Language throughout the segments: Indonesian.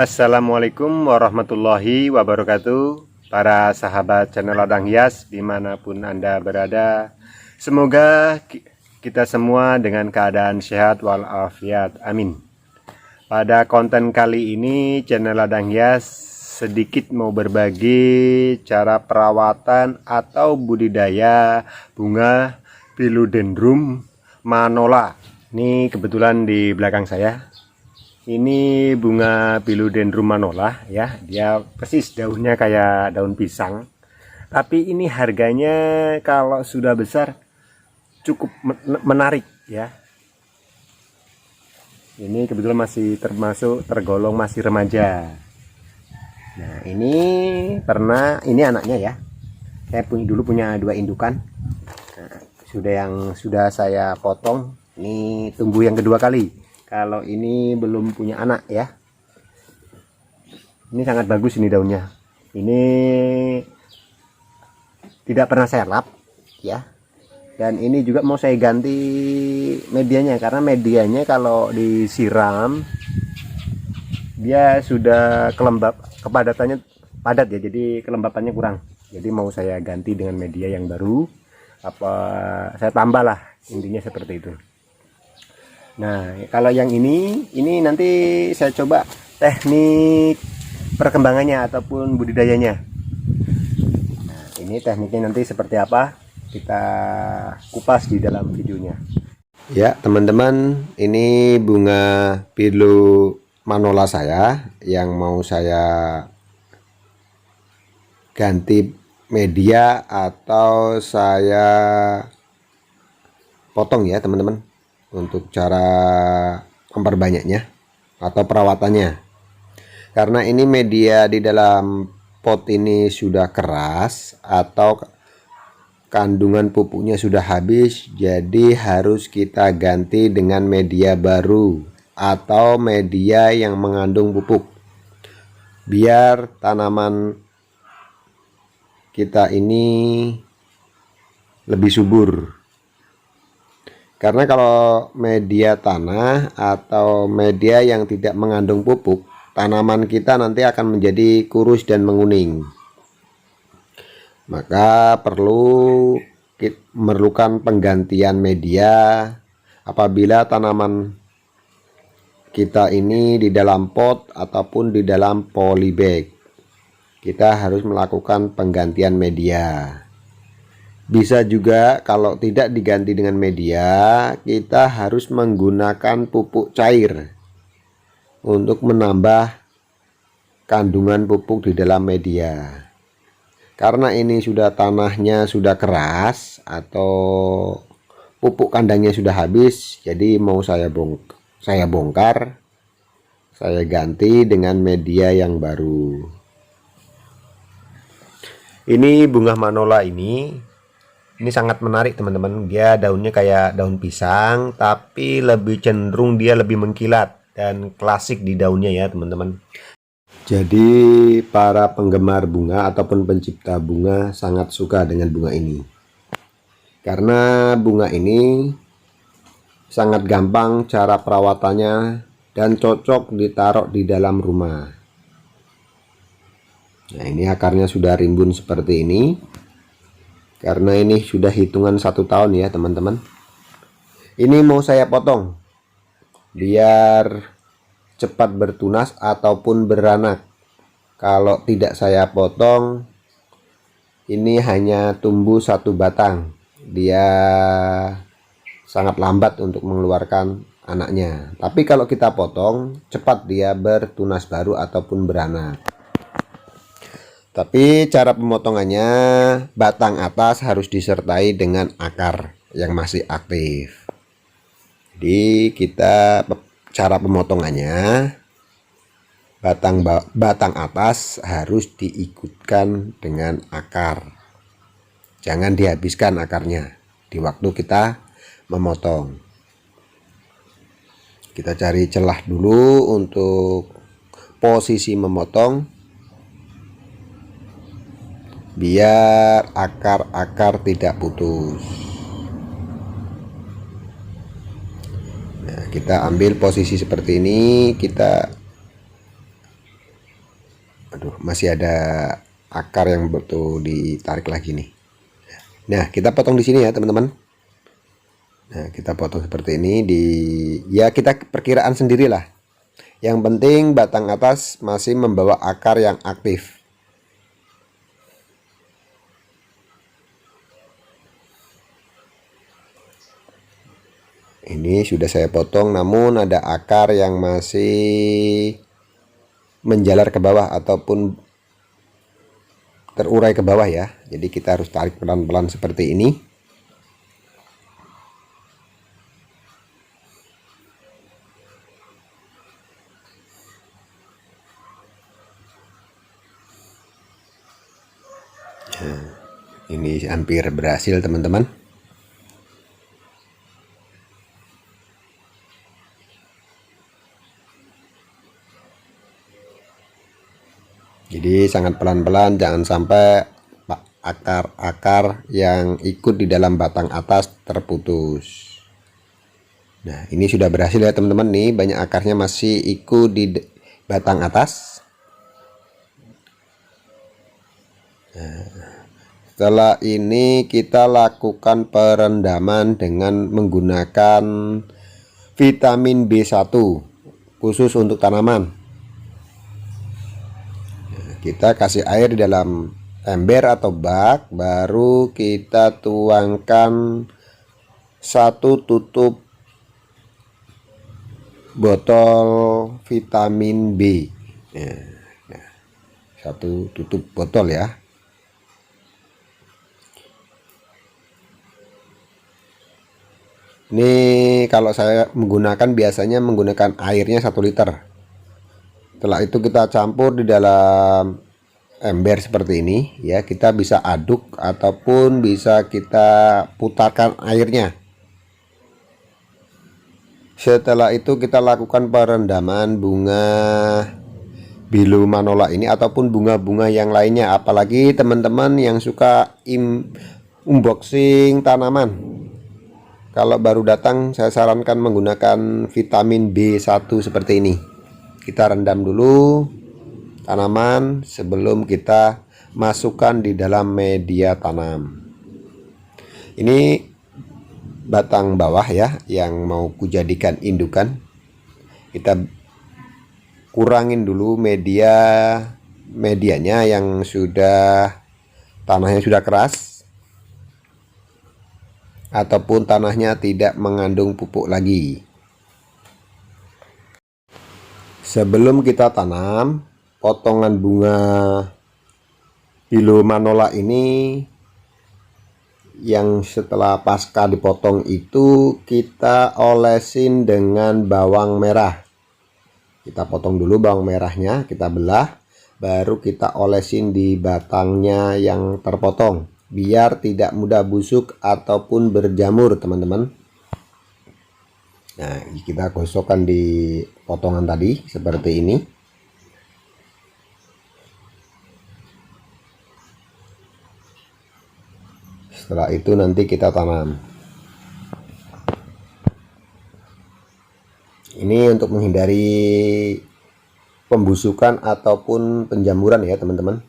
Assalamualaikum warahmatullahi wabarakatuh. Para sahabat channel Ladang Hias dimanapun Anda berada, semoga kita semua dengan keadaan sehat walafiat, amin. Pada konten kali ini channel Ladang Hias sedikit mau berbagi cara perawatan atau budidaya bunga Philodendron Manola. Ini kebetulan di belakang saya. Ini bunga Philodendron Manola ya, dia persis daunnya kayak daun pisang. Tapi ini harganya kalau sudah besar cukup menarik ya. Ini kebetulan masih tergolong masih remaja. Nah, ini ini anaknya ya. Saya dulu punya 2 indukan. Nah, sudah saya potong. Ini tumbuh yang kedua kali. Kalau ini belum punya anak ya. Ini sangat bagus ini daunnya. Ini tidak pernah saya lap ya. Dan ini juga mau saya ganti medianya, karena medianya kalau disiram dia sudah kelembab, kepadatannya padat ya, jadi kelembapannya kurang. Jadi mau saya ganti dengan media yang baru, apa saya tambah lah, intinya seperti itu. Nah, kalau yang ini nanti saya coba teknik perkembangannya ataupun budidayanya. Nah, ini tekniknya nanti seperti apa, kita kupas di dalam videonya. Ya, teman-teman, ini bunga Philodendron Manola saya yang mau saya ganti media atau saya potong ya, teman-teman. Untuk cara memperbanyaknya atau perawatannya, karena ini media di dalam pot ini sudah keras atau kandungan pupuknya sudah habis, jadi harus kita ganti dengan media baru atau media yang mengandung pupuk biar tanaman kita ini lebih subur. Karena kalau media tanah atau media yang tidak mengandung pupuk, tanaman kita nanti akan menjadi kurus dan menguning. Maka memerlukan penggantian media apabila tanaman kita ini di dalam pot ataupun di dalam polybag. Kita harus melakukan penggantian media. Bisa juga kalau tidak diganti dengan media, kita harus menggunakan pupuk cair untuk menambah kandungan pupuk di dalam media. Karena ini sudah tanahnya sudah keras atau pupuk kandangnya sudah habis, jadi mau saya bongkar, saya ganti dengan media yang baru. Ini bunga Manola ini sangat menarik teman-teman. Dia daunnya kayak daun pisang, tapi lebih cenderung dia lebih mengkilat dan klasik di daunnya ya teman-teman. Jadi para penggemar bunga ataupun pencipta bunga sangat suka dengan bunga ini. Karena bunga ini sangat gampang cara perawatannya dan cocok ditaruh di dalam rumah. Nah, ini akarnya sudah rimbun seperti ini. Karena ini sudah hitungan 1 tahun ya teman-teman. Ini mau saya potong biar cepat bertunas ataupun beranak. Kalau tidak saya potong, ini hanya tumbuh 1 batang. Dia sangat lambat untuk mengeluarkan anaknya. Tapi kalau kita potong, cepat dia bertunas baru ataupun beranak. Tapi cara pemotongannya, batang atas harus disertai dengan akar yang masih aktif. Jadi cara pemotongannya, batang atas harus diikutkan dengan akar. Jangan dihabiskan akarnya di waktu kita memotong. Kita cari celah dulu untuk posisi memotong, biar akar-akar tidak putus. Nah, kita ambil posisi seperti ini, kita Aduh, masih ada akar yang betul ditarik lagi nih. Nah, kita potong di sini ya teman-teman. Nah, kita potong seperti ini ya kita perkiraan sendirilah. Yang penting batang atas masih membawa akar yang aktif. Ini sudah saya potong, namun ada akar yang masih menjalar ke bawah ataupun terurai ke bawah ya. Jadi kita harus tarik pelan-pelan seperti ini. Nah, ini hampir berhasil teman-teman. Jadi sangat pelan-pelan, jangan sampai akar-akar yang ikut di dalam batang atas terputus. Nah, ini sudah berhasil ya teman-teman. Nih banyak akarnya masih ikut di batang atas. Nah, setelah ini kita lakukan perendaman dengan menggunakan vitamin B1 khusus untuk tanaman. Kita kasih air di dalam ember atau bak, baru kita tuangkan 1 tutup botol vitamin B. Nah, 1 tutup botol ya. Ini kalau saya biasanya menggunakan airnya 1 liter. Setelah itu kita campur di dalam ember seperti ini ya, kita bisa aduk ataupun bisa kita putarkan airnya. Setelah itu kita lakukan perendaman bunga Bilu Manola ini ataupun bunga-bunga yang lainnya, apalagi teman-teman yang suka unboxing tanaman. Kalau baru datang saya sarankan menggunakan vitamin B1 seperti ini. Kita rendam dulu tanaman sebelum kita masukkan di dalam media tanam. Ini batang bawah ya yang mau kujadikan indukan. Kita kurangin dulu medianya yang tanahnya sudah keras ataupun tanahnya tidak mengandung pupuk lagi. Sebelum kita tanam, potongan bunga Bilu Manola ini yang setelah pasca dipotong itu kita olesin dengan bawang merah. Kita potong dulu bawang merahnya, kita belah, baru kita olesin di batangnya yang terpotong biar tidak mudah busuk ataupun berjamur teman-teman. Nah, kita gosokkan di potongan tadi seperti ini. Setelah itu nanti kita tanam. Ini untuk menghindari pembusukan ataupun penjamuran ya teman-teman.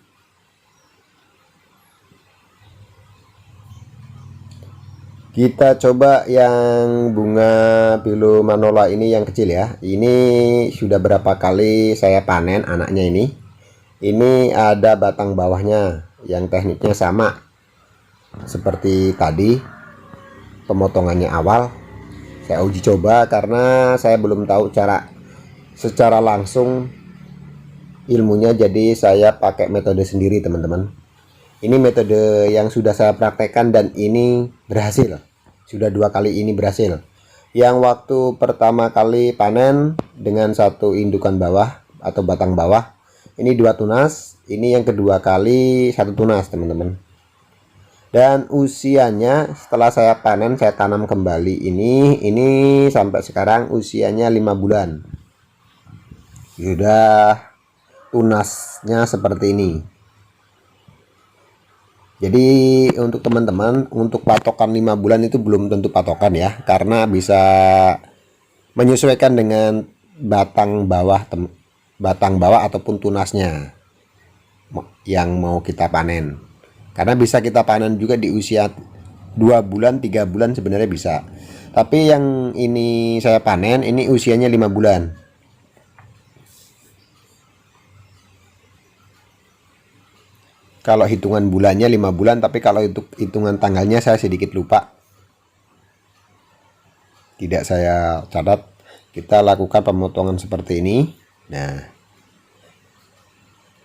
Kita coba yang bunga Bilu Manola ini yang kecil ya. Ini sudah berapa kali saya panen anaknya ini. Ini ada batang bawahnya yang tekniknya sama seperti tadi pemotongannya awal. Saya uji coba karena saya belum tahu cara secara langsung ilmunya, jadi saya pakai metode sendiri teman-teman. Ini metode yang sudah saya praktekkan dan ini berhasil. Sudah 2 kali ini berhasil. Yang waktu pertama kali panen dengan 1 indukan bawah atau batang bawah, ini 2 tunas. Ini yang kedua kali 1 tunas teman-teman. Dan usianya setelah saya panen, saya tanam kembali ini sampai sekarang usianya 5 bulan. Sudah tunasnya seperti ini. Jadi untuk teman-teman, untuk patokan 5 bulan itu belum tentu patokan ya, karena bisa menyesuaikan dengan batang bawah ataupun tunasnya. yang mau kita panen. Karena bisa kita panen juga di usia 2 bulan 3 bulan sebenarnya bisa, tapi yang ini saya panen ini usianya 5 bulan. Kalau hitungan bulannya 5 bulan, tapi kalau itu hitungan tanggalnya saya sedikit lupa, tidak saya catat. Kita lakukan pemotongan seperti ini. Nah,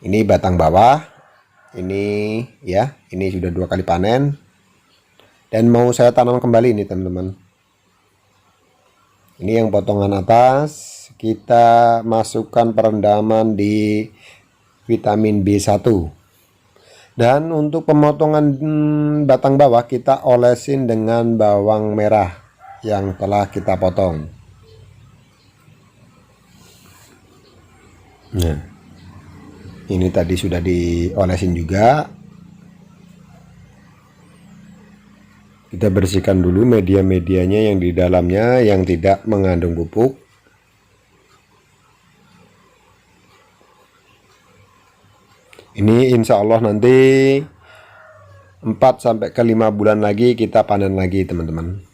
ini batang bawah, ini ya, ini sudah 2 kali panen dan mau saya tanam kembali nih teman-teman. Ini yang potongan atas, kita masukkan perendaman di vitamin B1. Dan untuk pemotongan batang bawah kita olesin dengan bawang merah yang telah kita potong. Nah, ini tadi sudah diolesin juga. Kita bersihkan dulu media-medianya yang di dalamnya yang tidak mengandung pupuk. Ini insya Allah nanti 4 sampai ke 5 bulan lagi kita panen lagi teman-teman.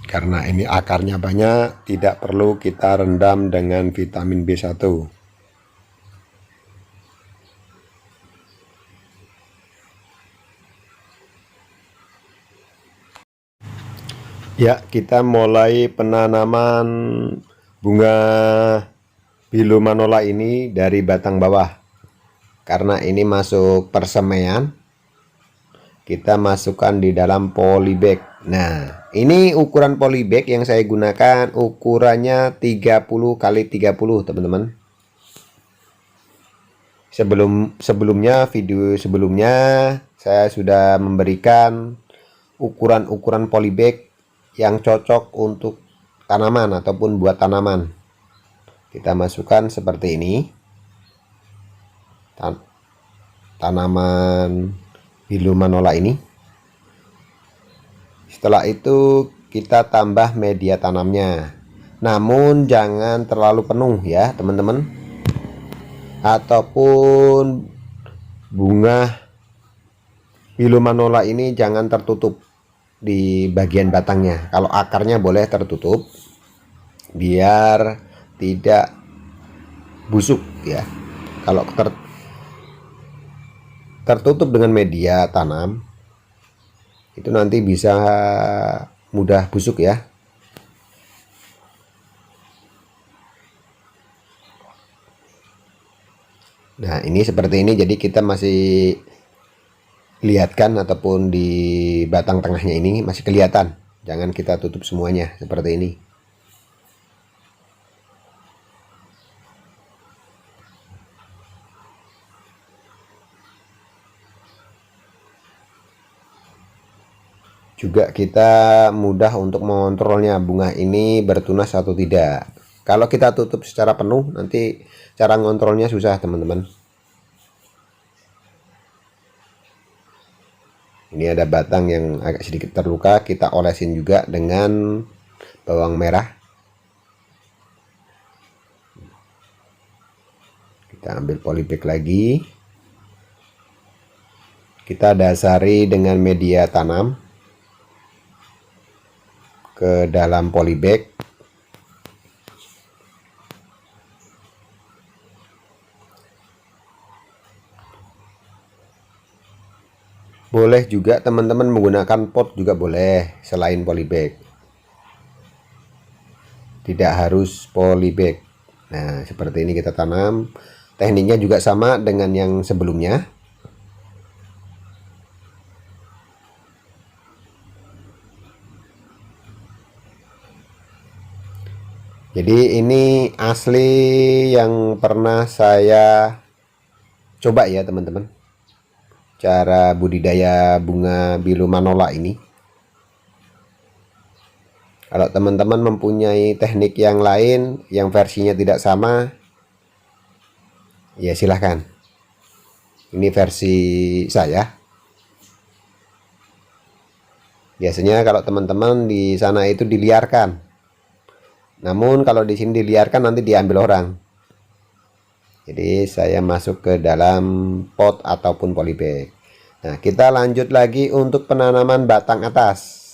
Karena ini akarnya banyak, tidak perlu kita rendam dengan vitamin B1. Ya, kita mulai penanaman bunga Bilumanola ini dari batang bawah. Karena ini masuk persemaian, kita masukkan di dalam polybag. Nah, ini ukuran polybag yang saya gunakan, ukurannya 30 kali 30 teman-teman. Sebelumnya video sebelumnya saya sudah memberikan ukuran-ukuran polybag yang cocok untuk tanaman ataupun buat tanaman. Kita masukkan seperti ini. Tanaman Bilumanola ini. Setelah itu kita tambah media tanamnya. Namun jangan terlalu penuh ya teman-teman. Ataupun bunga Bilumanola ini jangan tertutup di bagian batangnya. Kalau akarnya boleh tertutup biar tidak busuk ya. Kalau tertutup dengan media tanam itu nanti bisa mudah busuk ya. Nah, ini seperti ini, jadi kita masih lihatkan ataupun di batang tengahnya ini masih kelihatan. Jangan kita tutup semuanya seperti ini. Juga kita mudah untuk mengontrolnya bunga ini bertunas atau tidak. Kalau kita tutup secara penuh nanti cara ngontrolnya susah teman-teman. Ini ada batang yang agak sedikit terluka, kita olesin juga dengan bawang merah. Kita ambil polybag lagi. Kita dasari dengan media tanam ke dalam polybag. Boleh juga teman-teman menggunakan pot juga boleh selain polybag. Tidak harus polybag. Nah, seperti ini kita tanam. Tekniknya juga sama dengan yang sebelumnya. Jadi ini asli yang pernah saya coba ya teman-teman. Cara budidaya bunga Bilumanola ini. Kalau teman-teman mempunyai teknik yang lain yang versinya tidak sama, ya silahkan. Ini versi saya. Biasanya kalau teman-teman di sana itu diliarkan. Namun kalau di sini diliarkan nanti diambil orang. Jadi saya masuk ke dalam pot ataupun polybag. Nah, kita lanjut lagi untuk penanaman batang atas.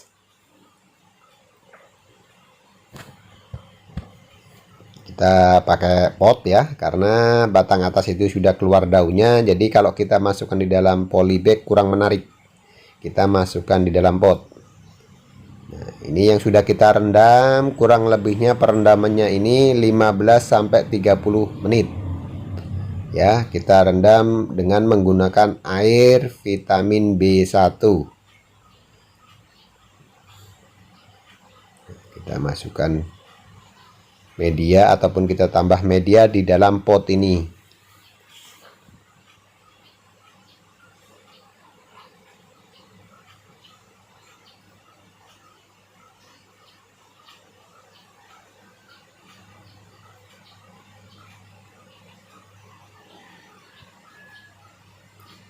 Kita pakai pot ya, karena batang atas itu sudah keluar daunnya. Jadi kalau kita masukkan di dalam polybag kurang menarik. Kita masukkan di dalam pot. Nah, ini yang sudah kita rendam, kurang lebihnya perendamannya ini 15 sampai 30 menit. Ya, kita rendam dengan menggunakan air vitamin B1. Kita masukkan media ataupun kita tambah media di dalam pot ini.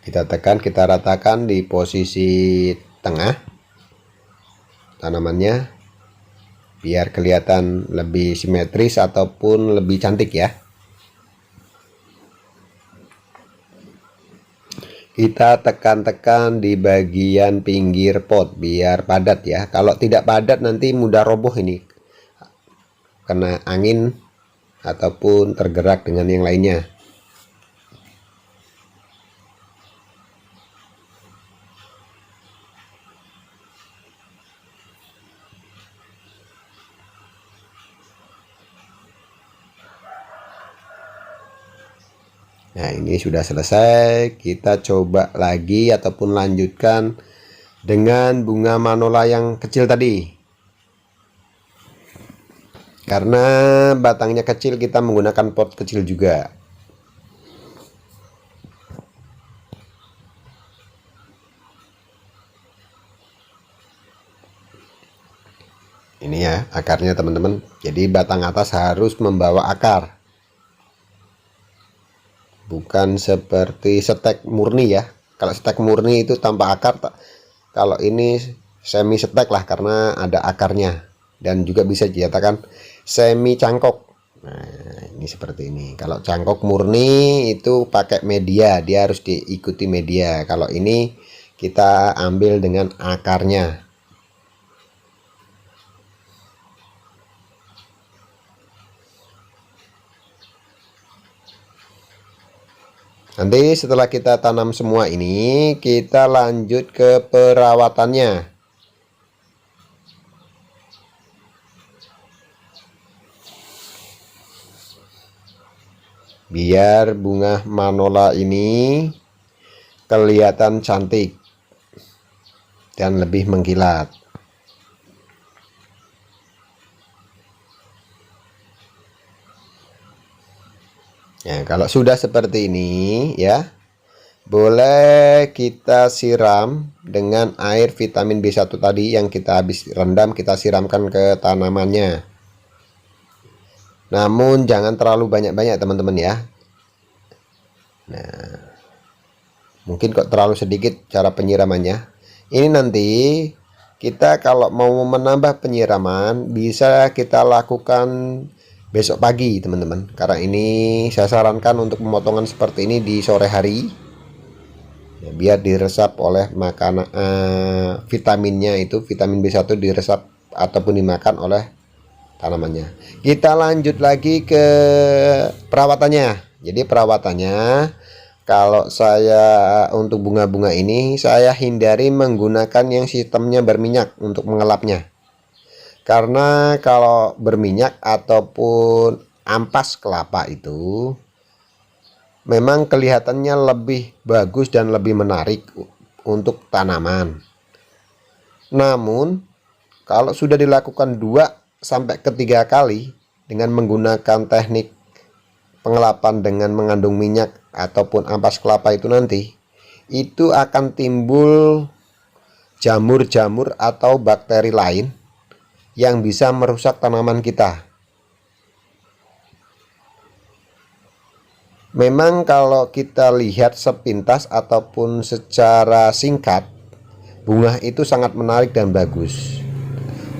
Kita tekan, kita ratakan di posisi tengah tanamannya biar kelihatan lebih simetris ataupun lebih cantik ya. Kita tekan-tekan di bagian pinggir pot biar padat ya. Kalau tidak padat nanti mudah roboh ini, kena angin ataupun tergerak dengan yang lainnya. Nah, ini sudah selesai. Kita coba lagi ataupun lanjutkan dengan bunga manola yang kecil tadi. Karena batangnya kecil, kita menggunakan pot kecil juga. Ini ya akarnya teman-teman. Jadi batang atas harus membawa akar. Bukan seperti stek murni ya. Kalau stek murni itu tanpa akar. Kalau ini semi stek lah karena ada akarnya. Dan juga bisa dikatakan semi cangkok. Nah, ini seperti ini. Kalau cangkok murni itu pakai media, dia harus diikuti media. Kalau ini kita ambil dengan akarnya. Nanti setelah kita tanam semua ini, kita lanjut ke perawatannya. Biar bunga manola ini kelihatan cantik dan lebih mengkilat. Nah, kalau sudah seperti ini ya, boleh kita siram dengan air vitamin B1 tadi yang kita habis rendam, kita siramkan ke tanamannya. Namun jangan terlalu banyak-banyak teman-teman ya. Nah, mungkin kok terlalu sedikit cara penyiramannya. Ini nanti kita kalau mau menambah penyiraman bisa kita lakukan besok pagi teman-teman, karena ini saya sarankan untuk pemotongan seperti ini di sore hari ya, biar diresap oleh makanan vitaminnya itu, vitamin B1 diresap ataupun dimakan oleh tanamannya. Kita lanjut lagi ke perawatannya. Jadi perawatannya, kalau saya untuk bunga-bunga ini saya hindari menggunakan yang sistemnya berminyak untuk mengelapnya. Karena kalau berminyak ataupun ampas kelapa itu memang kelihatannya lebih bagus dan lebih menarik untuk tanaman. Namun kalau sudah dilakukan 2 sampai ke 3 kali dengan menggunakan teknik pengelapan dengan mengandung minyak ataupun ampas kelapa itu nanti, itu akan timbul jamur-jamur atau bakteri lain yang bisa merusak tanaman kita. Memang kalau kita lihat sepintas ataupun secara singkat, bunga itu sangat menarik dan bagus.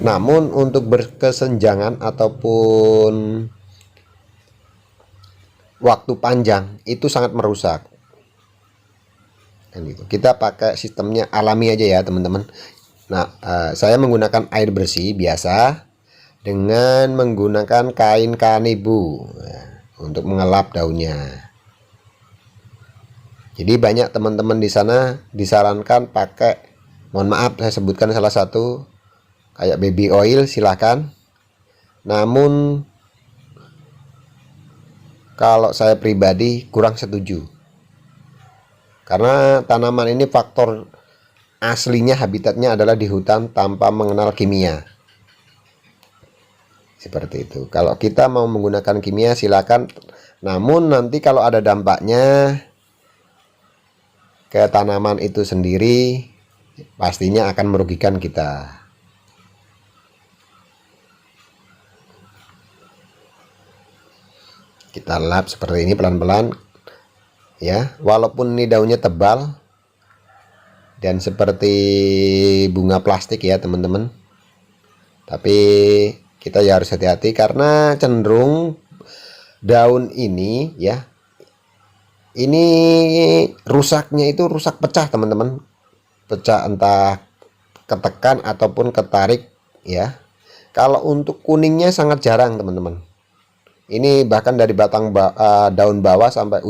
Namun untuk berkesenjangan ataupun waktu panjang itu sangat merusak. Dan gitu. Kita pakai sistemnya alami aja ya teman-teman. Nah, saya menggunakan air bersih biasa dengan menggunakan kain kanibu untuk mengelap daunnya. Jadi banyak teman-teman di sana disarankan pakai, mohon maaf saya sebutkan salah satu, kayak baby oil silahkan. Namun kalau saya pribadi kurang setuju, karena tanaman ini faktor aslinya habitatnya adalah di hutan tanpa mengenal kimia. Seperti itu. Kalau kita mau menggunakan kimia silakan, namun nanti kalau ada dampaknya ke tanaman itu sendiri pastinya akan merugikan kita. Kita lap seperti ini pelan-pelan ya, walaupun ini daunnya tebal dan seperti bunga plastik ya teman-teman, tapi kita ya harus hati-hati karena cenderung daun ini ya, ini rusaknya itu rusak pecah teman-teman, pecah entah ketekan ataupun ketarik ya. Kalau untuk kuningnya sangat jarang teman-teman. Ini bahkan dari batang daun bawah sampai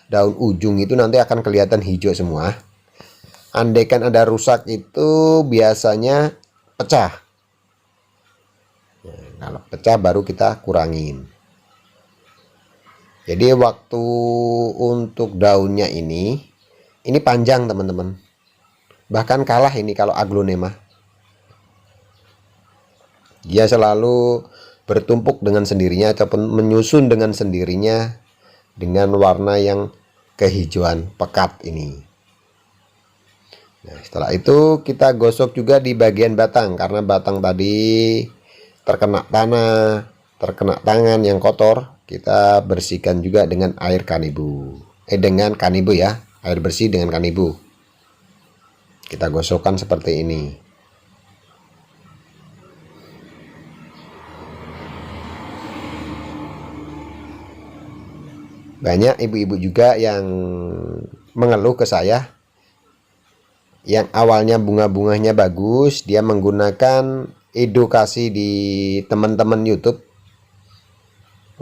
daun ujung itu nanti akan kelihatan hijau semua. Andaikan ada rusak itu biasanya pecah. Nah, kalau pecah baru kita kurangin. Jadi waktu untuk daunnya ini panjang teman-teman. Bahkan kalah ini kalau aglonema. Dia selalu bertumpuk dengan sendirinya ataupun menyusun dengan sendirinya dengan warna yang kehijauan pekat ini. Nah, setelah itu kita gosok juga di bagian batang karena batang tadi terkena tanah, terkena tangan yang kotor. Kita bersihkan juga dengan air kanibu. Dengan kanibu ya, air bersih dengan kanibu. Kita gosokkan seperti ini. Banyak ibu-ibu juga yang mengeluh ke saya, yang awalnya bunga-bunganya bagus, dia menggunakan edukasi di teman-teman YouTube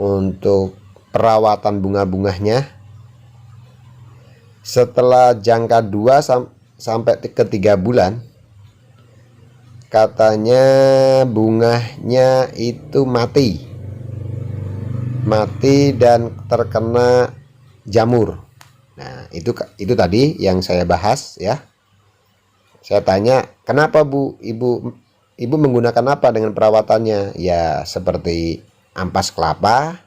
untuk perawatan bunga-bunganya. Setelah jangka 2 sampai ke 3 bulan, katanya bunganya itu mati dan terkena jamur. Nah, itu tadi yang saya bahas ya. Saya tanya, kenapa Bu, Ibu menggunakan apa dengan perawatannya? Ya seperti ampas kelapa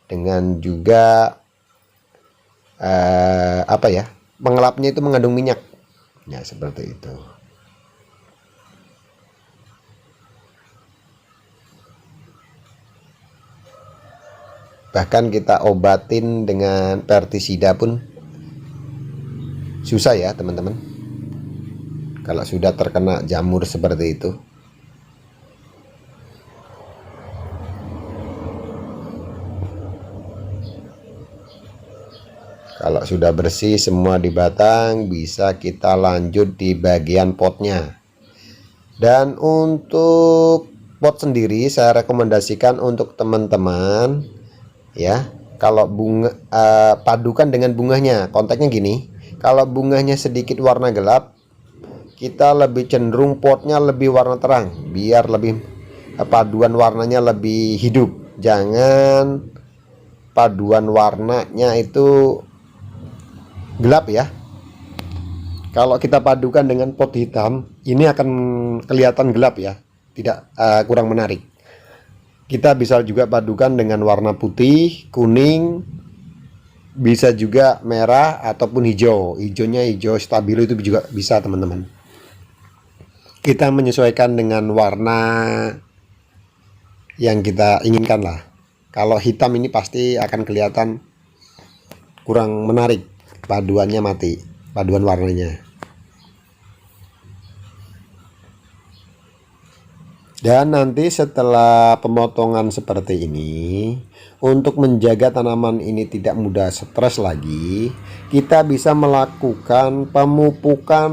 dengan juga apa ya, pengelapnya itu mengandung minyak. Ya seperti itu. Bahkan kita obatin dengan pestisida pun susah ya teman-teman, kalau sudah terkena jamur seperti itu. Kalau sudah bersih semua di batang, bisa kita lanjut di bagian potnya. Dan untuk pot sendiri saya rekomendasikan untuk teman-teman ya, kalau bunga padukan dengan bunganya. Konteksnya gini, kalau bunganya sedikit warna gelap, kita lebih cenderung potnya lebih warna terang, biar lebih paduan warnanya lebih hidup. Jangan paduan warnanya itu gelap ya. Kalau kita padukan dengan pot hitam, ini akan kelihatan gelap ya, tidak kurang menarik. Kita bisa juga padukan dengan warna putih, kuning, bisa juga merah ataupun hijau. Hijaunya hijau stabilo itu juga bisa teman-teman. Kita menyesuaikan dengan warna yang kita inginkan lah. Kalau hitam ini pasti akan kelihatan kurang menarik, paduannya mati, paduan warnanya. Dan nanti setelah pemotongan seperti ini, untuk menjaga tanaman ini tidak mudah stres lagi, kita bisa melakukan pemupukan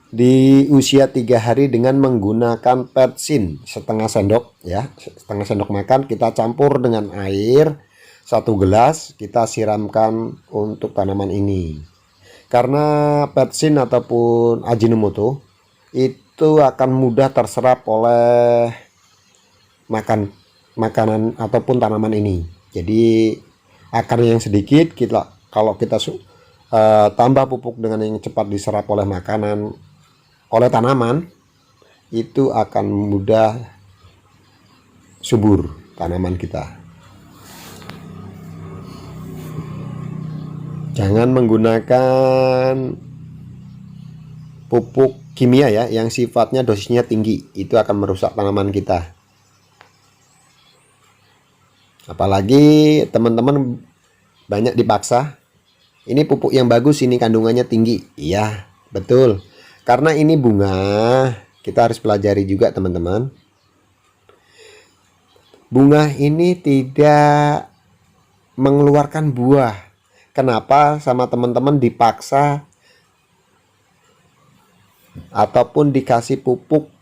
di usia 3 hari dengan menggunakan petsin setengah sendok ya, setengah sendok makan kita campur dengan air 1 gelas, kita siramkan untuk tanaman ini. Karena petsin ataupun Ajinomoto itu akan mudah terserap oleh makanan ataupun tanaman ini. Jadi akarnya yang sedikit, kalau kita tambah pupuk dengan yang cepat diserap oleh oleh tanaman, itu akan mudah subur tanaman kita. Jangan menggunakan pupuk kimia ya, yang sifatnya dosisnya tinggi, itu akan merusak tanaman kita. Apalagi teman-teman banyak dipaksa, ini pupuk yang bagus, ini kandungannya tinggi. Iya, betul. Karena ini bunga, kita harus pelajari juga teman-teman. Bunga ini tidak mengeluarkan buah. Kenapa sama teman-teman dipaksa ataupun dikasih pupuk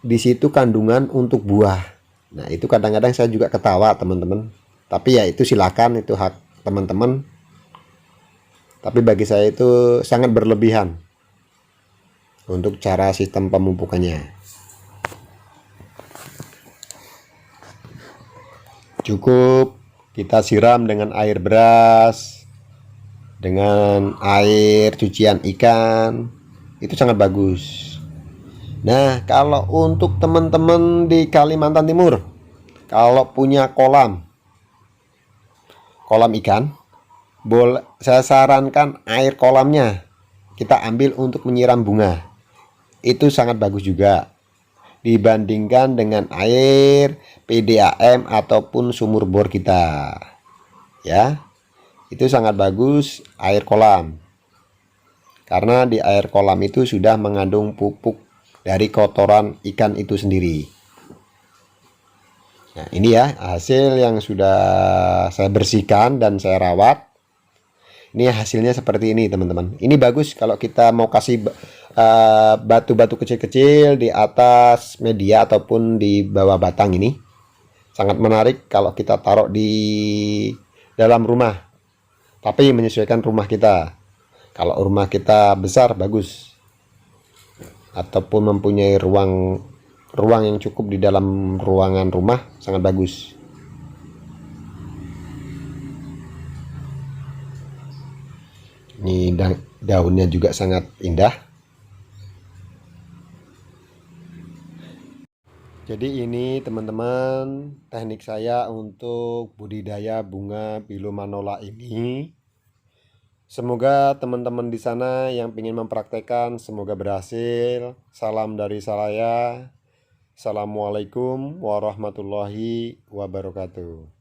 di situ kandungan untuk buah? Nah, itu kadang-kadang saya juga ketawa teman-teman. Tapi ya itu silakan, itu hak teman-teman. Tapi bagi saya itu sangat berlebihan untuk cara sistem pemupukannya. Cukup kita siram dengan air beras, dengan air cucian ikan, itu sangat bagus. Nah, kalau untuk teman-teman di Kalimantan Timur, kalau punya kolam ikan, saya sarankan air kolamnya kita ambil untuk menyiram bunga. Itu sangat bagus juga dibandingkan dengan air PDAM ataupun sumur bor kita ya. Itu sangat bagus air kolam, karena di air kolam itu sudah mengandung pupuk dari kotoran ikan itu sendiri. Nah, ini ya hasil yang sudah saya bersihkan dan saya rawat. Ini hasilnya seperti ini teman-teman. Ini bagus kalau kita mau kasih batu-batu kecil-kecil di atas media ataupun di bawah batang ini. Sangat menarik kalau kita taruh di dalam rumah. Tapi menyesuaikan rumah kita. Kalau rumah kita besar bagus. Ataupun mempunyai ruang yang cukup di dalam ruangan rumah, sangat bagus. Ini daunnya juga sangat indah. Jadi ini teman-teman teknik saya untuk budidaya bunga Pilumanola ini. Semoga teman-teman di sana yang ingin mempraktekkan semoga berhasil. Salam dari saya. Assalamualaikum warahmatullahi wabarakatuh.